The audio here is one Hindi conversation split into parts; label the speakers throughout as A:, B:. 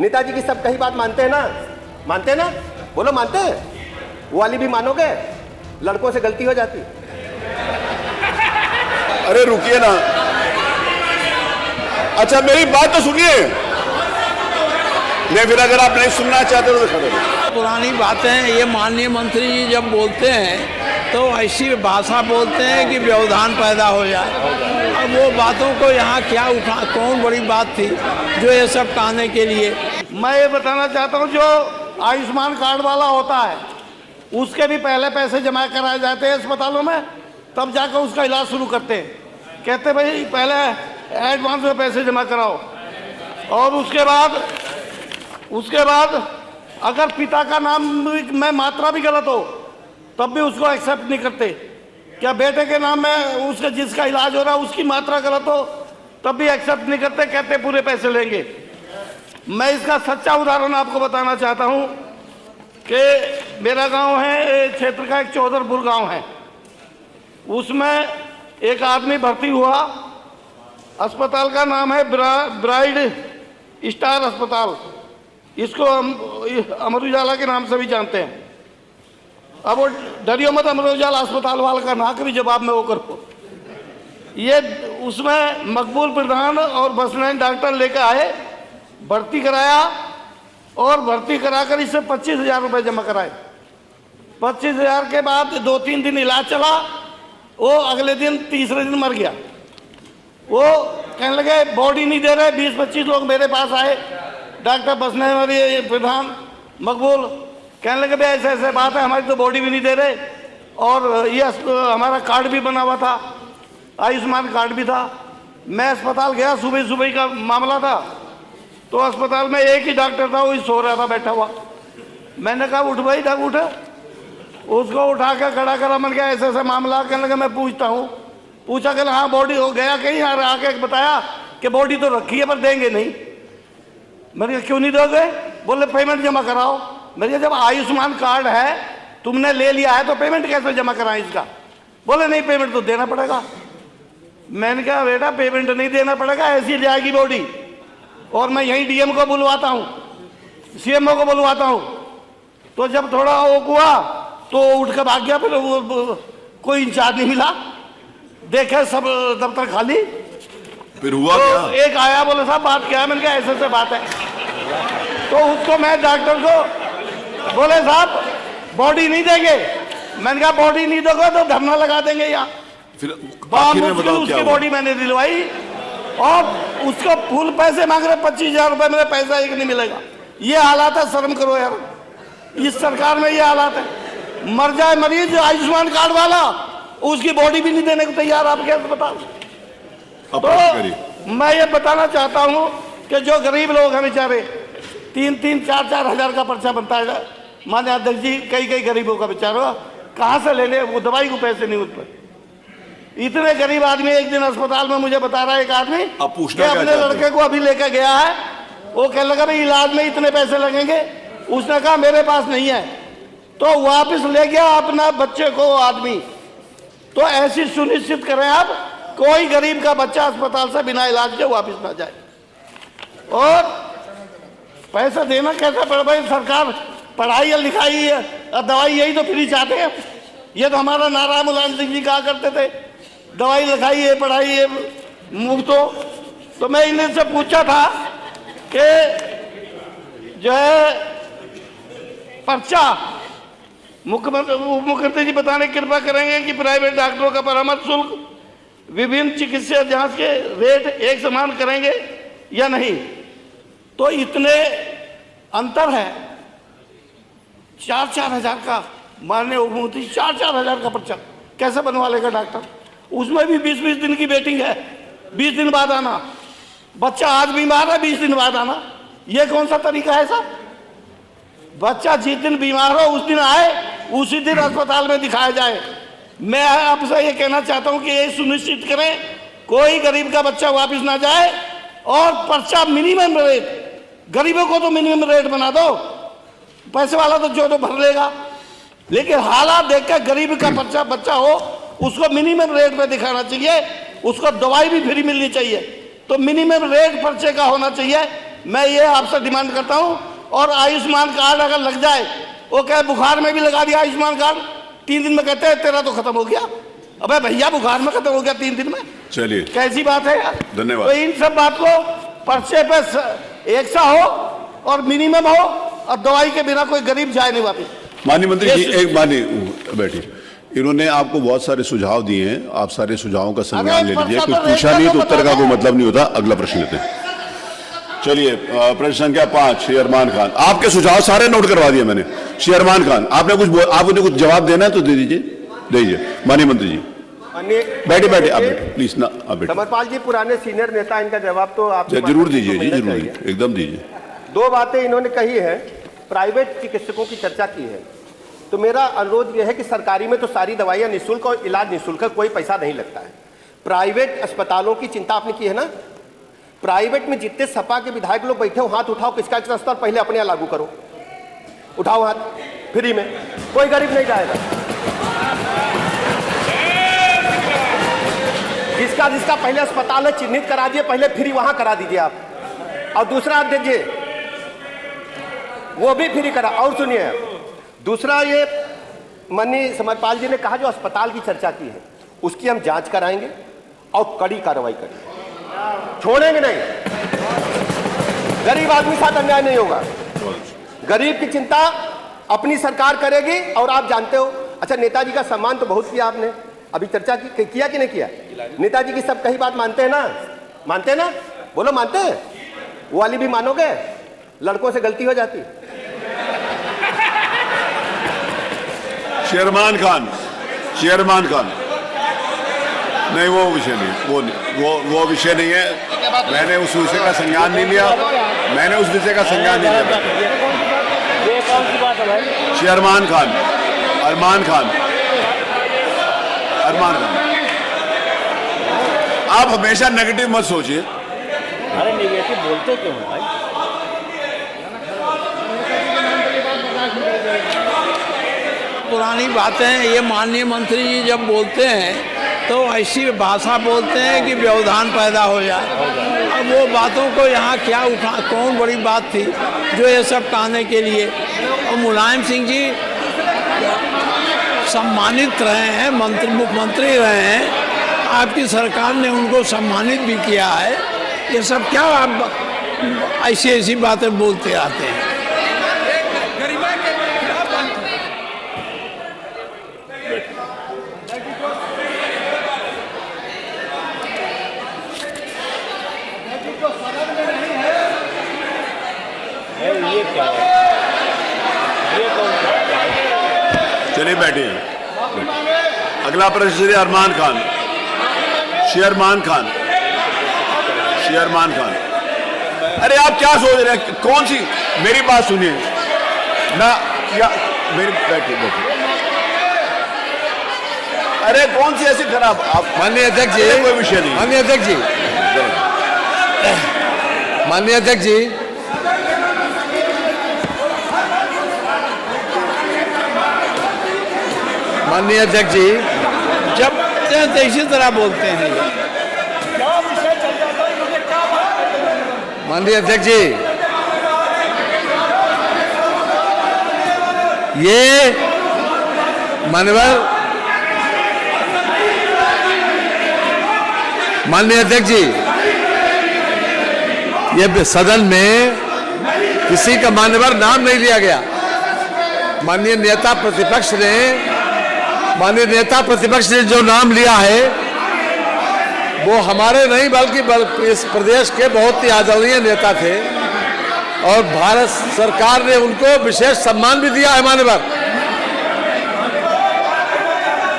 A: नेताजी की सब कही बात मानते हैं ना? मानते हैं ना? बोलो मानते हैं? वो वाली भी मानोगे? लड़कों से गलती हो जाती।
B: अरे रुकिए ना, अच्छा मेरी बात तो सुनिए। नहीं, फिर अगर आप नहीं सुनना चाहते तो खड़े रहिए।
C: पुरानी बातें ये माननीय मंत्री जी जब बोलते हैं तो ऐसी भाषा बोलते हैं कि व्यवधान पैदा हो जाए। अब वो बातों को यहाँ क्या उठा, कौन बड़ी बात थी जो ये सब कहने के लिए।
D: मैं ये बताना चाहता हूँ, जो आयुष्मान कार्ड वाला होता है उसके भी पहले पैसे जमा कराए जाते हैं अस्पतालों में, तब जाकर उसका इलाज शुरू करते हैं। कहते भाई पहले एडवांस में पैसे जमा कराओ, और उसके बाद अगर पिता का नाम में मात्रा भी गलत हो तब भी उसको एक्सेप्ट नहीं करते। क्या बेटे के नाम में उसका जिसका इलाज हो रहा है उसकी मात्रा गलत हो तब भी एक्सेप्ट नहीं करते, कहते पूरे पैसे लेंगे। मैं इसका सच्चा उदाहरण आपको बताना चाहता हूं कि मेरा गांव है, क्षेत्र का एक चौधरपुर गांव है, उसमें एक आदमी भर्ती हुआ। अस्पताल का नाम है ब्राइट स्टार अस्पताल, इसको अमर उजाला के नाम से भी जानते हैं। अब वो डरियो मत, अमर उजाला अस्पताल वाले का ना कभी जवाब में वो करो। ये उसमें मकबूल प्रधान और बसनैन डॉक्टर लेकर आए, भर्ती कराया, और भर्ती कराकर इससे 25,000 रुपये जमा कराए। 25,000 के बाद 2-3 दिन इलाज चला, वो अगले दिन तीसरे दिन मर गया। वो कहने लगे बॉडी नहीं दे रहे। 20-25 लोग मेरे पास आए, डॉक्टर बसनैन और ये प्रधान मकबूल, कहने लगे भाई ऐसे ऐसे बात है, हमारी तो बॉडी भी नहीं दे रहे, और ये हमारा कार्ड भी बना हुआ था, आयुष्मान कार्ड भी था। मैं अस्पताल गया, सुबह का मामला था, तो अस्पताल में एक ही डॉक्टर था, वो सो रहा था बैठा हुआ। मैंने कहा उठ भाई, तब उठ। उसको उठा कर खड़ा करा, मैंने कहा ऐसे ऐसा मामला। कहने लगा मैं पूछता हूँ। पूछा कि हाँ बॉडी हो गया कहीं, आके बताया कि बॉडी तो रखी है पर देंगे नहीं। मैंने कहा क्यों नहीं दोगे? बोले पेमेंट जमा कराओ। मैंने कहा जब आयुष्मान कार्ड है, तुमने ले लिया है, तो पेमेंट कैसे जमा कराएं इसका? बोले नहीं, पेमेंट तो देना पड़ेगा। मैंने कहा बेटा पेमेंट नहीं देना पड़ेगा, ऐसी जाएगी बॉडी, और मैं यहीं डीएम को बुलवाता हूँ, सीएमओ को बुलवाता हूँ। तो जब थोड़ा वो हुआ तो उठ कर भाग गया। फिर कोई इंचार्ज नहीं मिला, देखे सब दफ्तर खाली।
B: फिर हुआ
D: तो
B: क्या?
D: एक आया, बोले साहब बात क्या है? मैंने कहा ऐसे ऐसे बात है। तो उसको मैं डॉक्टर को, बोले साहब बॉडी नहीं देंगे। मैंने कहा बॉडी नहीं दोगे तो धरना लगा देंगे यहाँ।
B: फिर आखिर में बताओ
D: उसकी
B: क्या
D: बॉडी मैंने दिलवाई, और उसको फुल पैसे मांग रहे, 25,000 रुपये, मेरे पैसा एक नहीं मिलेगा। ये हालात है, शर्म करो यार, इस सरकार में ये हालात है। मर जाए मरीज आयुष्मान कार्ड वाला, उसकी बॉडी भी नहीं देने को तैयार, आप कैसे बताओ? तो मैं ये बताना चाहता हूँ कि जो गरीब लोग हैं बेचारे, 3-3, 4-4 हज़ार का पर्चा बनता है। मान्य अध्यक्ष जी, कई गरीबों का बेचारा कहाँ से लेने, वो दवाई को पैसे नहीं उठ पाए। इतने गरीब आदमी, एक दिन अस्पताल में मुझे बता रहा है एक आदमी कि अपने लड़के को अभी लेकर गया है, वो कहने लगा भाई इलाज में इतने पैसे लगेंगे। उसने कहा मेरे पास नहीं है, तो वापस ले गया अपना बच्चे को आदमी। तो ऐसी सुनिश्चित करें आप, कोई गरीब का बच्चा अस्पताल से बिना इलाज के वापस ना जाए। और पैसा देना कैसे पड़ भाई? सरकार पढ़ाई या लिखाई या दवाई यही तो फ्री चाहते हैं। ये तो हमारा नारायण मुलायम सिंह जी कहा करते थे, दवाई लिखाई है, पढ़ाई है मुफ्त हो। तो मैं इन्हें से पूछा था कि जो है पर्चा, मुख्यमंत्री जी बताने की कृपा करेंगे कि प्राइवेट डॉक्टरों का परामर्श शुल्क, विभिन्न चिकित्सा जांच के रेट एक समान करेंगे या नहीं? तो इतने अंतर है, 4-4 हज़ार का, माननीय उप मुख्यमंत्री 4-4 हज़ार का पर्चा कैसे बनवा लेगा डॉक्टर? उसमें भी 20-20 दिन की वेटिंग है, 20 दिन बाद आना। बच्चा आज बीमार है, 20 दिन बाद आना, ये कौन सा तरीका है साहब? बच्चा जिस दिन बीमार हो उस दिन आए, उसी दिन अस्पताल में दिखाया जाए। मैं आपसे ये कहना चाहता हूँ कि ये सुनिश्चित करें कोई गरीब का बच्चा वापस ना जाए, और पर्चा मिनिमम रेट, गरीबों को तो मिनिमम रेट बना दो, पैसे वाला तो जो तो भर लेगा, लेकिन हालात देखकर गरीब का पर्चा बच्चा हो उसको मिनिमम रेट पे दिखाना चाहिए, उसको दवाई भी फ्री मिलनी चाहिए। तो मिनिमम रेट पर्चे का होना चाहिए। मैं ये आपसे डिमांड करता हूँ। और आयुष्मान कार्ड अगर लग जाए, वो क्या बुखार में भी लगा दिया आयुष्मान कार्ड, 3 दिन में कहते हैं तेरा तो खत्म हो गया। अबे भैया बुखार में खत्म हो गया 3 दिन में,
B: चलिए,
D: कैसी बात है यार।
B: धन्यवाद।
D: तो इन सब बात को पर्चे पे एक सा हो और मिनिमम हो, और दवाई के बिना कोई गरीब जाए नहीं वापिस।
B: माननीय मंत्री जी, एक माननीय बैठिए, इन्होंने आपको बहुत सारे सुझाव दिए हैं, आप सारे सुझावों का संज्ञान ले लीजिए। कुछ पूछा नहीं तो उत्तर का कोई मतलब नहीं होता। अगला प्रश्न लेते हैं। चलिए, प्रश्न संख्या 5, श्री अरमान खान। आपके सुझाव सारे नोट करवा दिए मैंने। श्री अरमान खान, आपने कुछ जवाब देना है तो दे दीजिए। माननीय मंत्री जी बैठे आप प्लीज ना, आप बैठे।
A: समरपाल जी पुराने सीनियर नेता, इनका जवाब तो आप
B: जरूर दीजिए जी, जरूर एकदम दीजिए।
A: 2 बातें इन्होंने कही है, प्राइवेट चिकित्सकों की चर्चा की है। तो मेरा अनुरोध यह है कि सरकारी में तो सारी दवाइयां निःशुल्क और इलाज निःशुल्क है, कोई पैसा नहीं लगता है। प्राइवेट अस्पतालों की चिंता आपने की है ना, प्राइवेट में जितने सपा के विधायक लोग बैठे हो, हाथ उठाओ, किसका स्तर पहले अपने यहाँ लागू करो, उठाओ हाथ, फ्री में, कोई गरीब नहीं जाएगा। जिसका पहले अस्पताल है चिन्हित करा दिए, पहले फ्री वहां करा दीजिए आप, और दूसरा दीजिए वो भी फ्री करा। और सुनिए, दूसरा ये माननीय समरपाल जी ने कहा जो अस्पताल की चर्चा की है, उसकी हम जांच कराएंगे और कड़ी कार्रवाई करेंगे, छोड़ेंगे नहीं। गरीब आदमी साथ अन्याय नहीं होगा। गरीब की चिंता अपनी सरकार करेगी। और आप जानते हो, अच्छा, नेताजी का सम्मान तो बहुत किया आपने, अभी चर्चा किया कि नहीं किया? नेताजी की सब कही बात मानते हैं ना? मानते हैं ना? बोलो मानते हैं? वो वाली भी मानोगे? लड़कों से गलती हो जाती।
B: शेरमान खान नहीं, वो विषय नहीं, वो विषय नहीं है। मैंने उस विषय का संज्ञान नहीं लिया,
D: ये कौन सी बात है भाई?
B: शेरमान खान, अरमान खान, आप हमेशा नेगेटिव मत सोचिए।
D: अरे नेगेटिव बोलते क्यों हैं भाई?
C: पुरानी बातें ये माननीय मंत्री जी जब बोलते हैं तो ऐसी भाषा बोलते हैं कि व्यवधान पैदा हो जाए। अब वो बातों को यहाँ क्या कौन बड़ी बात थी जो ये सब कहने के लिए। और मुलायम सिंह जी सम्मानित रहे हैं, मुख्यमंत्री रहे हैं, आपकी सरकार ने उनको सम्मानित भी किया है। ये सब क्या आप ऐसी बातें बोलते आते हैं?
D: ये क्या है? ये कौन सा?
B: चलिए बैठिए। अगला प्रश्न श्री अरमान खान। शेरमान खान, अरे आप क्या सोच रहे हैं? कौन सी, मेरी बात सुनिए ना, या मेरी बैठिए। अरे कौन सी ऐसी खराब आप?
E: माननीय अध्यक्ष जी,
B: कोई विषय नहीं।
E: माननीय अध्यक्ष जी, माननीय अध्यक्ष जी, माननीय अध्यक्ष जी,
C: जब तो इसी तरह बोलते हैं।
E: माननीय अध्यक्ष जी, ये माननीय अध्यक्ष जी, ये सदन में किसी का मान्यवर नाम नहीं लिया गया। माननीय नेता प्रतिपक्ष ने जो नाम लिया है वो हमारे नहीं बल्कि इस प्रदेश के बहुत ही आदरणीय नेता थे, और भारत सरकार ने उनको विशेष सम्मान भी दिया है मान्यवर।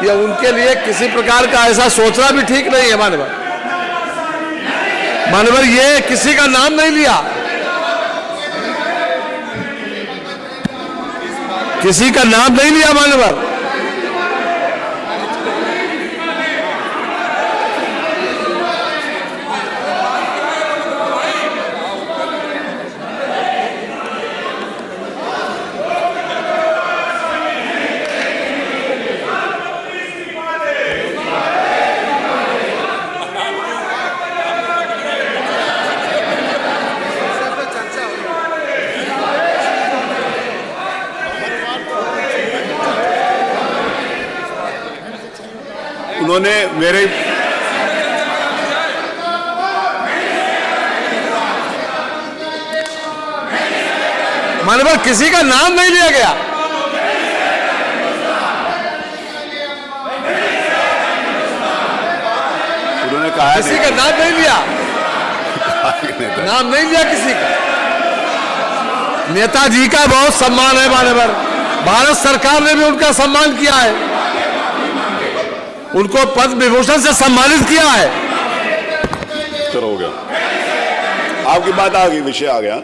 E: ये उनके लिए किसी प्रकार का ऐसा सोचना भी ठीक नहीं है मान्यवर। ये किसी का नाम नहीं लिया, किसी का नाम नहीं लिया मान्यवर।
B: उन्होंने मेरे
E: माननीय किसी का नाम नहीं लिया गया।
B: उन्होंने कहा
E: किसी का नाम नहीं लिया, नाम नहीं लिया किसी का। नेताजी का बहुत सम्मान है मान्यवर, भारत सरकार ने भी उनका सम्मान किया है, उनको पद्म विभूषण से सम्मानित किया है।
B: चलो हो गया, आपकी बात आ गई, विषय आ गया।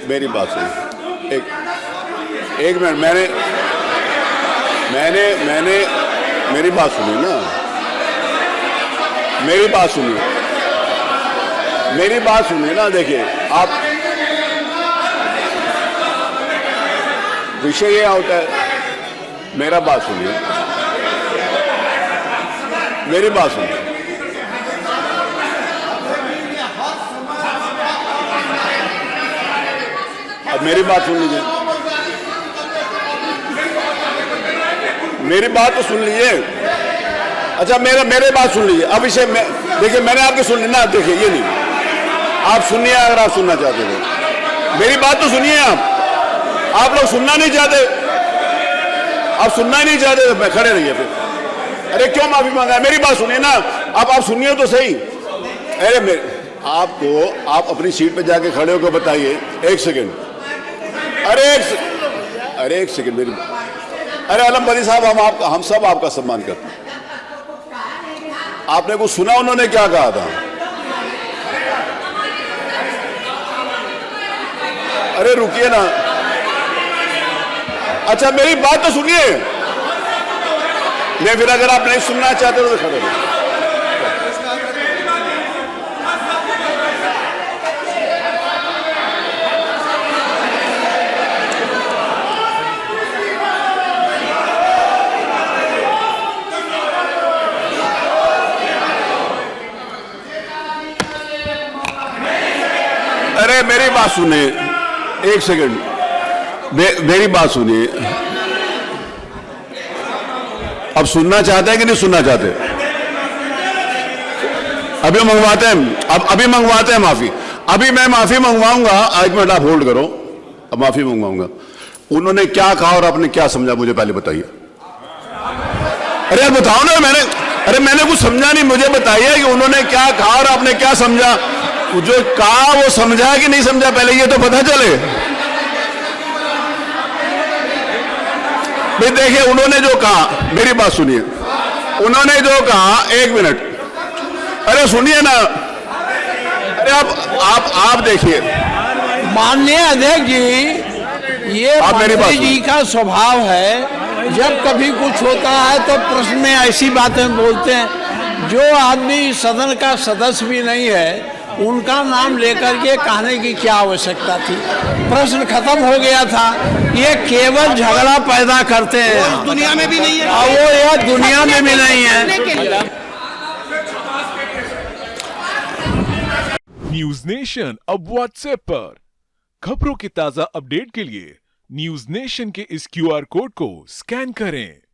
B: मेरी बात सुनिए, एक मिनट। मैंने मेरी बात सुनिए ना, मेरी बात सुनिए ना। देखिए आप, विषय ये होता है, मेरा बात सुनिए, मेरी बात सुनिए। अब मेरी बात सुन लीजिए, मेरी बात तो सुन लीजिए। अच्छा मेरे बात सुन लीजिए। अब इसे देखिए, मैंने आपकी सुन ली ना। देखिए ये नहीं, आप सुनिए अगर आप सुनना चाहते हो। मेरी बात तो सुनिए आप लोग सुनना नहीं चाहते, आप सुनना ही नहीं चाहते तो मैं खड़े रहिए फिर। अरे क्यों माफी मांगा है? मेरी बात सुनिए ना, आप सुनिए तो सही। अरे आप अपनी सीट पे जाके खड़े होकर बताइए। एक सेकंड, अरे एक सेकंड मेरी। अरे आलम बदी साहब, हम सब आपका सम्मान करते हैं। आपने कुछ सुना उन्होंने क्या कहा था? अरे रुकिए ना। अच्छा मेरी बात तो सुनिए। मैं फिर अगर आप नहीं सुनना चाहते हो तो खड़े रहिए। अरे मेरी बात सुनिए, एक सेकंड, मेरी बात सुनिए। अब सुनना चाहते हैं कि नहीं सुनना चाहते? अभी मंगवाते हैं, अभी मंगवाते हैं माफी। अभी मैं माफी मंगवाऊंगा। एक मिनट आप होल्ड करो, अब माफी मंगवाऊंगा। उन्होंने क्या कहा और आपने क्या समझा, मुझे पहले बताइए। अरे यार बताओ ना। मैंने कुछ समझा नहीं, मुझे बताइए कि उन्होंने क्या कहा और आपने क्या समझा। जो कहा वो समझा कि नहीं समझा, पहले ये तो पता चले। भाई देखिए, उन्होंने जो कहा, मेरी बात सुनिए। उन्होंने जो कहा, एक मिनट, अरे सुनिए ना। अरे आप देखिए।
C: माननीय अध्यक्ष जी, ये मंत्री जी का स्वभाव है, जब कभी कुछ होता है तो प्रश्न में ऐसी बातें बोलते हैं। जो आदमी सदन का सदस्य भी नहीं है, उनका नाम लेकर के कहने की क्या आवश्यकता थी? प्रश्न खत्म हो गया था। ये केवल झगड़ा पैदा करते हैं,
D: दुनिया में भी नहीं है,
C: और वो यह दुनिया में भी नहीं है।
F: न्यूज नेशन अब व्हाट्सएप पर खबरों की ताजा अपडेट के लिए न्यूज नेशन के इस QR कोड को स्कैन करें।